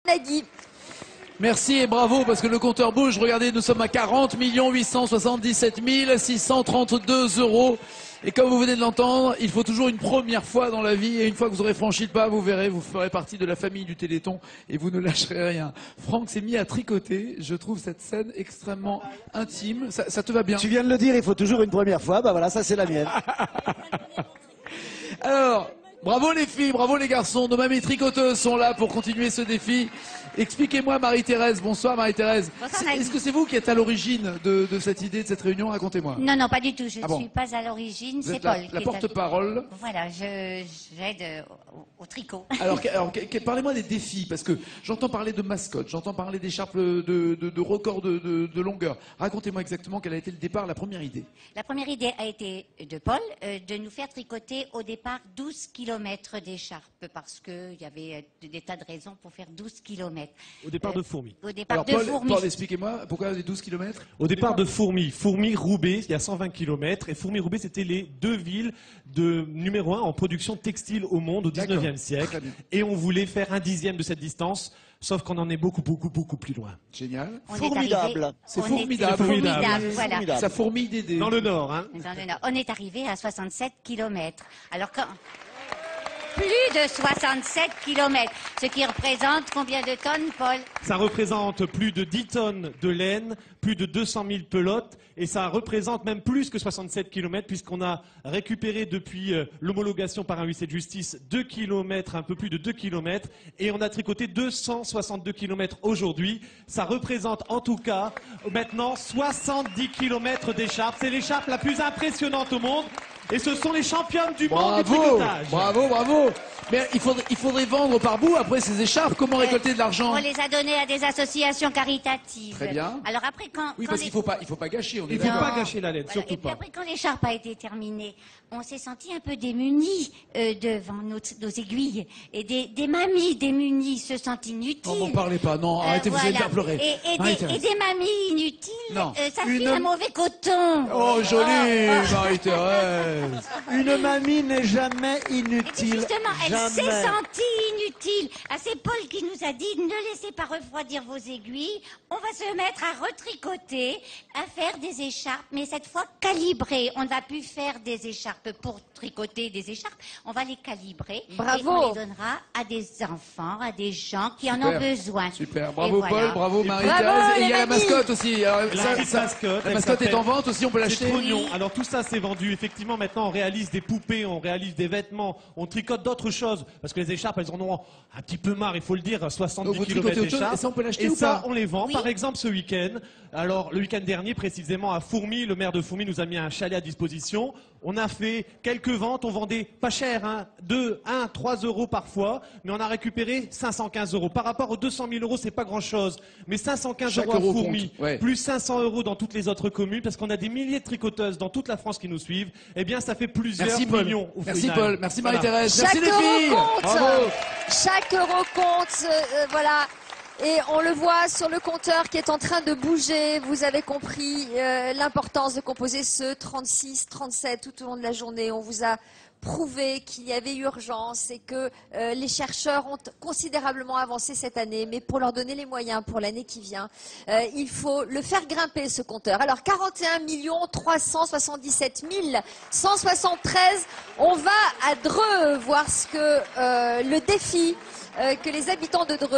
Nagui. Merci et bravo parce que le compteur bouge. Regardez, nous sommes à 40 877 632 €. Et comme vous venez de l'entendre, il faut toujours une première fois dans la vie. Et une fois que vous aurez franchi le pas, vous verrez, vous ferez partie de la famille du Téléthon et vous ne lâcherez rien. Franck s'est mis à tricoter. Je trouve cette scène extrêmement intime. Ça te va bien? Tu viens de le dire, il faut toujours une première fois. Bah voilà, ça c'est la mienne. Alors, bravo les filles, bravo les garçons. Nos mamies tricoteuses sont là pour continuer ce défi. Expliquez-moi Marie-Thérèse. Bonsoir Marie-Thérèse. Est-ce que c'est vous qui êtes à l'origine de cette idée, de cette réunion? Racontez-moi. Non, non, pas du tout. Je ne bon suis pas à l'origine. Vous C'est êtes Paul. la porte-parole. Voilà, j'aide au tricot. Alors parlez-moi des défis, parce que j'entends parler de mascottes, j'entends parler d'écharpes de records de longueur. Racontez-moi exactement quel a été le départ, la première idée. La première idée a été de Paul, de nous faire tricoter au départ 12 km d'écharpe, parce qu'il y avait des tas de raisons pour faire 12 km. Au départ de Fourmi. Au départ Alors de Fourmi. Paul, expliquez-moi, pourquoi les 12 km? Au départ de Fourmi. Fourmi-Roubaix, il y a 120 km. Et Fourmi-Roubaix, c'était les deux villes numéro 1 en production textile au monde au 19e siècle. Et on voulait faire un dixième de cette distance, sauf qu'on en est beaucoup plus loin. Génial. Formidable. C'est formidable. Voilà. Formidable. Ça fourmille d'idées. Dans le Nord, hein. Dans le Nord. On est arrivé à 67 km. Alors quand... Plus de 67 km, ce qui représente combien de tonnes, Paul? Ça représente plus de 10 tonnes de laine, plus de 200 000 pelotes, et ça représente même plus que 67 km, puisqu'on a récupéré depuis l'homologation par un huissier de justice 2 km, un peu plus de 2 km, et on a tricoté 262 km aujourd'hui. Ça représente en tout cas maintenant 70 km d'écharpe. C'est l'écharpe la plus impressionnante au monde. Et ce sont les championnes du monde du tricotage. Bravo, bravo. Mais il faudrait vendre par bout après ces écharpes. Comment récolter de l'argent? On les a donnés à des associations caritatives. Très bien. Alors après, Oui, parce qu'il faut pas gâcher. Il ne faut pas gâcher la laine, Voilà. surtout Et puis pas. après, quand l'écharpe a été terminée, on s'est senti un peu démunis devant nos aiguilles. Et des mamies démunies se sentent inutiles. Non, m'en parlez pas. Non, arrêtez, vous allez me faire pleurer. Et Marie-Thérèse. des mamies inutiles, Non. ça file un mauvais coton. Oh, jolie, Marie-Thérèse. Une mamie n'est jamais Et inutile. justement, elle s'est Jamais. sentie inutile. Ah, c'est Paul qui nous a dit, ne laissez pas refroidir vos aiguilles. On va se mettre à retricoter, à faire des écharpes, mais cette fois calibrées. On a pu faire des écharpes pour tricoter des écharpes. On va les calibrer. Bravo. Et on les donnera à des enfants, à des gens qui en ont besoin. Super, bravo Et Paul, voilà. bravo Bravo, Marie-Thérèse. Et il y a la les mamies. mascotte aussi. Alors, La petite mascotte, la elle mascotte est s'appelle- en vente aussi, on peut C'est l'acheter. Trognon. Alors tout ça c'est vendu. Effectivement maintenant on réalise des poupées, on réalise des vêtements, on tricote d'autres choses. Parce que les écharpes elles en ont un petit peu marre, il faut le dire, Donc 70 vous km tricotez autre chose, d'écharpes. et ça, on peut l'acheter Et ou ça pas? on les vend. Oui. Par exemple ce week-end. Alors le week-end dernier précisément à Fourmi, le maire de Fourmi nous a mis un chalet à disposition. On a fait quelques ventes, on vendait pas cher, hein, 2, 1, 3 euros parfois, mais on a récupéré 515 euros. Par rapport aux 200 000 euros, c'est pas grand-chose, mais 515 Chaque euros à euro Fourmi, compte, ouais. plus 500 euros dans toutes les autres communes, parce qu'on a des milliers de tricoteuses dans toute la France qui nous suivent. Eh bien, ça fait plusieurs Merci Paul. millions au Merci final. Paul. Merci Voilà. Marie-Thérèse. Chaque Merci les euro filles. compte. Bravo. Chaque euro compte, voilà. Et on le voit sur le compteur qui est en train de bouger. Vous avez compris l'importance de composer ce 36, 37 tout au long de la journée. On vous a prouvé qu'il y avait urgence et que les chercheurs ont considérablement avancé cette année. Mais pour leur donner les moyens pour l'année qui vient, il faut le faire grimper ce compteur. Alors 41 377 173. On va à Dreux voir ce que le défi que les habitants de Dreux